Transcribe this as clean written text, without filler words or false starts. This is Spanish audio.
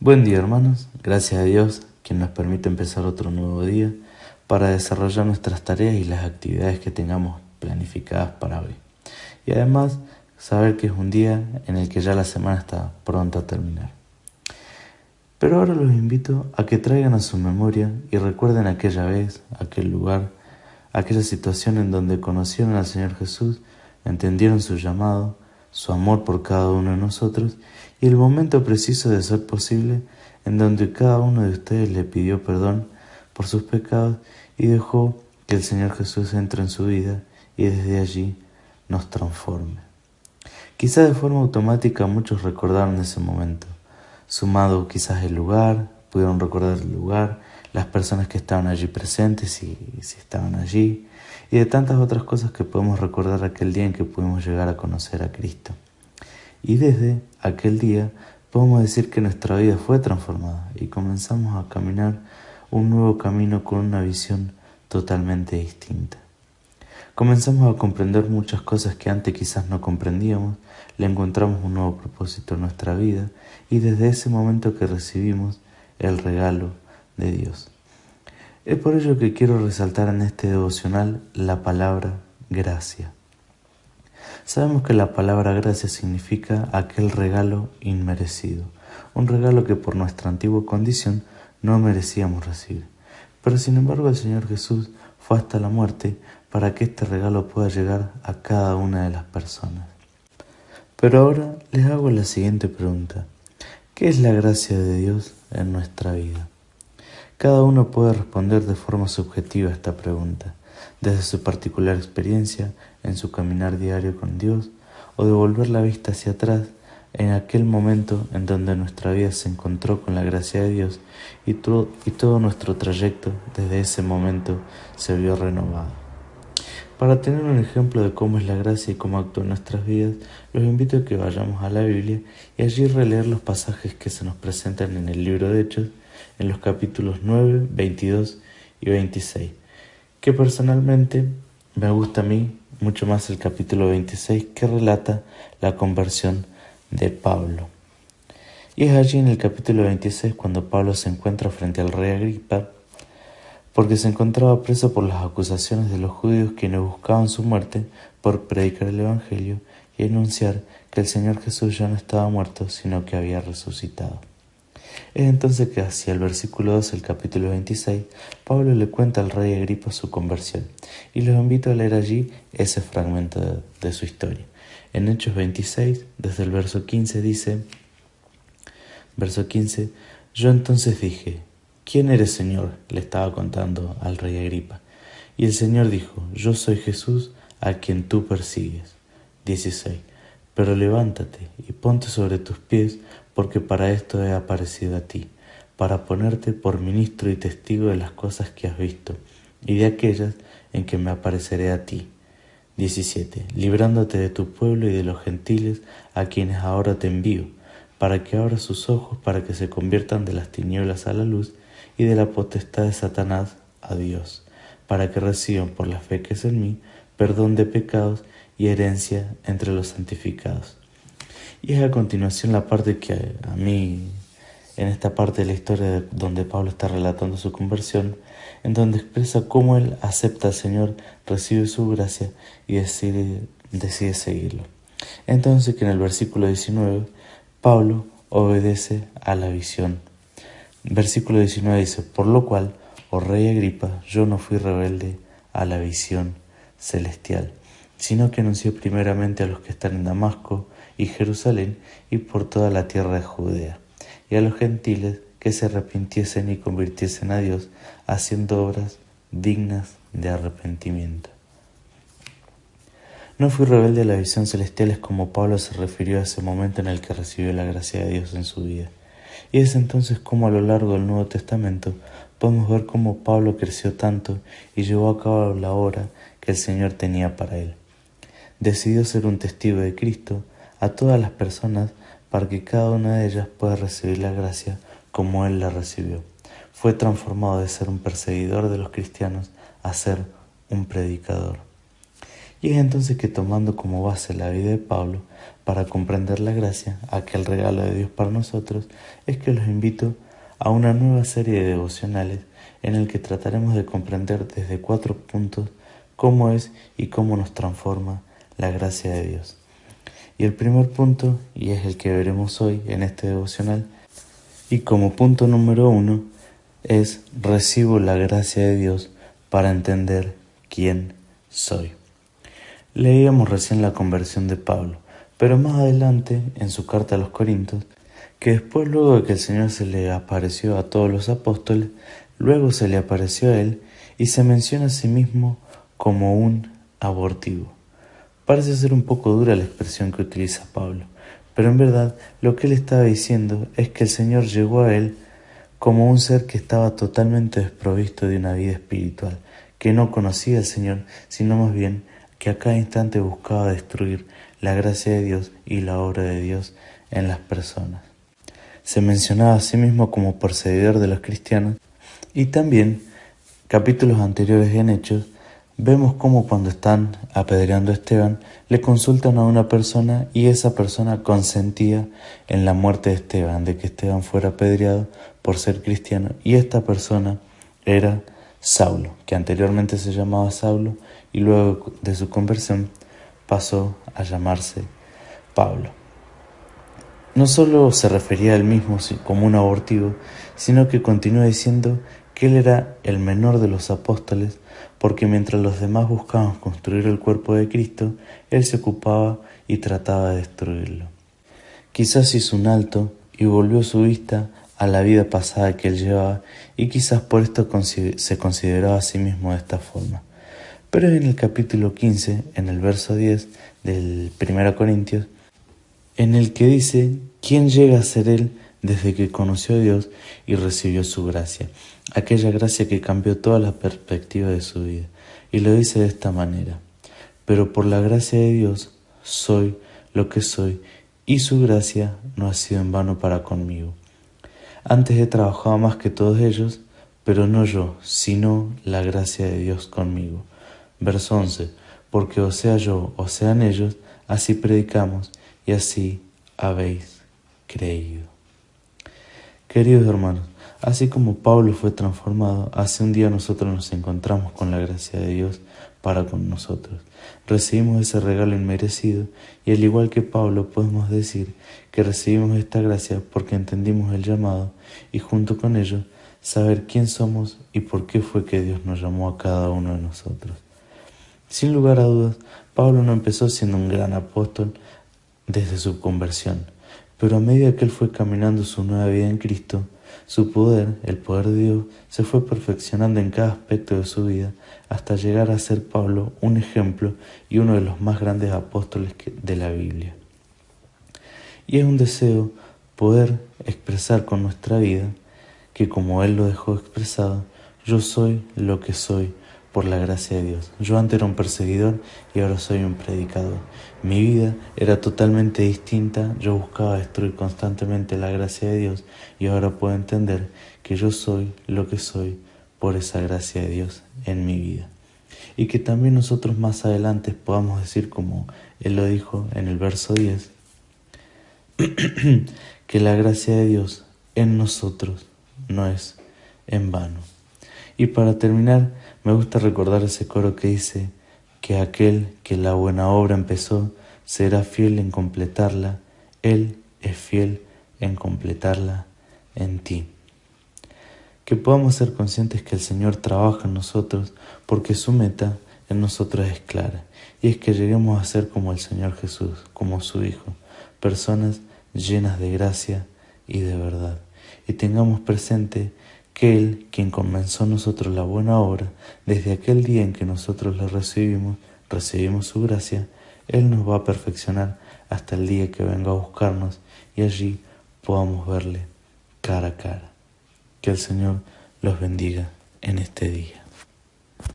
Buen día, hermanos. Gracias a Dios, quien nos permite empezar otro nuevo día para desarrollar nuestras tareas y las actividades que tengamos planificadas para hoy. Y además, saber que es un día en el que ya la semana está pronta a terminar. Pero ahora los invito a que traigan a su memoria y recuerden aquella vez, aquel lugar, aquella situación en donde conocieron al Señor Jesús, entendieron su llamado, su amor por cada uno de nosotros y el momento preciso de ser posible en donde cada uno de ustedes le pidió perdón por sus pecados y dejó que el Señor Jesús entre en su vida y desde allí nos transforme. Quizás de forma automática muchos recordaron ese momento, sumado quizás el lugar, pudieron recordar el lugar, las personas que estaban allí presentes y si estaban allí, y de tantas otras cosas que podemos recordar aquel día en que pudimos llegar a conocer a Cristo. Y desde aquel día podemos decir que nuestra vida fue transformada y comenzamos a caminar un nuevo camino con una visión totalmente distinta. Comenzamos a comprender muchas cosas que antes quizás no comprendíamos, le encontramos un nuevo propósito en nuestra vida y desde ese momento que recibimos el regalo de Dios. Es por ello que quiero resaltar en este devocional la palabra gracia. Sabemos que la palabra gracia significa aquel regalo inmerecido, un regalo que por nuestra antigua condición no merecíamos recibir. Pero sin embargo el Señor Jesús fue hasta la muerte para que este regalo pueda llegar a cada una de las personas. Pero ahora les hago la siguiente pregunta: ¿qué es la gracia de Dios en nuestra vida? Cada uno puede responder de forma subjetiva a esta pregunta, desde su particular experiencia en su caminar diario con Dios, o de volver la vista hacia atrás en aquel momento en donde nuestra vida se encontró con la gracia de Dios y todo nuestro trayecto desde ese momento se vio renovado. Para tener un ejemplo de cómo es la gracia y cómo actúa en nuestras vidas, los invito a que vayamos a la Biblia y allí releer los pasajes que se nos presentan en el libro de Hechos, en los capítulos 9, 22 y 26, que personalmente me gusta a mí mucho más el capítulo 26, que relata la conversión de Pablo. Y es allí en el capítulo 26 cuando Pablo se encuentra frente al rey Agripa, porque se encontraba preso por las acusaciones de los judíos quienes buscaban su muerte por predicar el Evangelio y anunciar que el Señor Jesús ya no estaba muerto, sino que había resucitado. Es entonces que hacia el versículo 12 del capítulo 26, Pablo le cuenta al rey Agripa su conversión, y los invito a leer allí ese fragmento de su historia. En Hechos 26, desde el verso 15 dice, verso 15, yo entonces dije, ¿quién eres, Señor?, le estaba contando al rey Agripa. Y el Señor dijo, yo soy Jesús a quien tú persigues. 16. Pero levántate y ponte sobre tus pies, porque para esto he aparecido a ti, para ponerte por ministro y testigo de las cosas que has visto, y de aquellas en que me apareceré a ti. 17. Librándote de tu pueblo y de los gentiles, a quienes ahora te envío, para que abras sus ojos, para que se conviertan de las tinieblas a la luz, y de la potestad de Satanás a Dios, para que reciban por la fe que es en mí, perdón de pecados y herencia entre los santificados. Y es a continuación la parte que a mí, en esta parte de la historia donde Pablo está relatando su conversión, en donde expresa cómo él acepta al Señor, recibe su gracia y decide seguirlo. Entonces que en el versículo 19, Pablo obedece a la visión. Versículo 19 dice, por lo cual, oh rey Agripa, yo no fui rebelde a la visión celestial, sino que anuncié primeramente a los que están en Damasco y Jerusalén y por toda la tierra de Judea, y a los gentiles que se arrepintiesen y convirtiesen a Dios, haciendo obras dignas de arrepentimiento. No fui rebelde a la visión celestial, es como Pablo se refirió a ese momento en el que recibió la gracia de Dios en su vida. Y es entonces como a lo largo del Nuevo Testamento podemos ver cómo Pablo creció tanto y llevó a cabo la obra que el Señor tenía para él. Decidió ser un testigo de Cristo a todas las personas para que cada una de ellas pueda recibir la gracia como él la recibió. Fue transformado de ser un perseguidor de los cristianos a ser un predicador. Y es entonces que, tomando como base la vida de Pablo para comprender la gracia, aquel regalo de Dios para nosotros, es que los invito a una nueva serie de devocionales en el que trataremos de comprender desde 4 puntos cómo es y cómo nos transforma la gracia de Dios. Y el primer punto, y es el que veremos hoy en este devocional, y como punto número 1, es: recibo la gracia de Dios para entender quién soy. Leíamos recién la conversión de Pablo, pero más adelante, en su carta a los Corintios, que después, luego de que el Señor se le apareció a todos los apóstoles, luego se le apareció a él y se menciona a sí mismo como un abortivo. Parece ser un poco dura la expresión que utiliza Pablo, pero en verdad lo que él estaba diciendo es que el Señor llegó a él como un ser que estaba totalmente desprovisto de una vida espiritual, que no conocía al Señor, sino más bien que a cada instante buscaba destruir la gracia de Dios y la obra de Dios en las personas. Se mencionaba a sí mismo como perseguidor de los cristianos, y también, capítulos anteriores en Hechos, vemos cómo cuando están apedreando a Esteban, le consultan a una persona y esa persona consentía en la muerte de Esteban, de que Esteban fuera apedreado por ser cristiano, y esta persona era Saulo, que anteriormente se llamaba Saulo y luego de su conversión pasó a llamarse Pablo. No solo se refería a él mismo como un abortivo, sino que continúa diciendo que él era el menor de los apóstoles, porque mientras los demás buscaban construir el cuerpo de Cristo, él se ocupaba y trataba de destruirlo. Quizás hizo un alto y volvió su vista a la vida pasada que él llevaba, y quizás por esto se consideraba a sí mismo de esta forma. Pero en el capítulo 15, en el verso 10 del 1 Corintios, en el que dice: ¿quién llega a ser él desde que conoció a Dios y recibió su gracia? Aquella gracia que cambió toda la perspectiva de su vida. Y lo dice de esta manera: pero por la gracia de Dios soy lo que soy, y su gracia no ha sido en vano para conmigo. Antes he trabajado más que todos ellos, pero no yo, sino la gracia de Dios conmigo. Verso 11: porque o sea yo o sean ellos, así predicamos y así habéis creído. Queridos hermanos, así como Pablo fue transformado, hace un día nosotros nos encontramos con la gracia de Dios para con nosotros. Recibimos ese regalo inmerecido y, al igual que Pablo, podemos decir que recibimos esta gracia porque entendimos el llamado y, junto con ello, saber quién somos y por qué fue que Dios nos llamó a cada uno de nosotros. Sin lugar a dudas, Pablo no empezó siendo un gran apóstol desde su conversión, pero a medida que él fue caminando su nueva vida en Cristo, su poder, el poder de Dios, se fue perfeccionando en cada aspecto de su vida hasta llegar a ser Pablo un ejemplo y uno de los más grandes apóstoles de la Biblia. Y es un deseo poder expresar con nuestra vida que, como él lo dejó expresado, yo soy lo que soy por la gracia de Dios. Yo antes era un perseguidor y ahora soy un predicador. Mi vida era totalmente distinta, yo buscaba destruir constantemente la gracia de Dios y ahora puedo entender que yo soy lo que soy por esa gracia de Dios en mi vida. Y que también nosotros más adelante podamos decir, como él lo dijo en el verso 10, que la gracia de Dios en nosotros no es en vano. Y para terminar, me gusta recordar ese coro que dice que aquel que la buena obra empezó será fiel en completarla. Él es fiel en completarla en ti. Que podamos ser conscientes que el Señor trabaja en nosotros porque su meta en nosotros es clara, y es que lleguemos a ser como el Señor Jesús, como su Hijo, personas llenas de gracia y de verdad. Y tengamos presente que Él, quien comenzó en nosotros la buena obra, desde aquel día en que nosotros la recibimos su gracia, Él nos va a perfeccionar hasta el día que venga a buscarnos y allí podamos verle cara a cara. Que el Señor los bendiga en este día.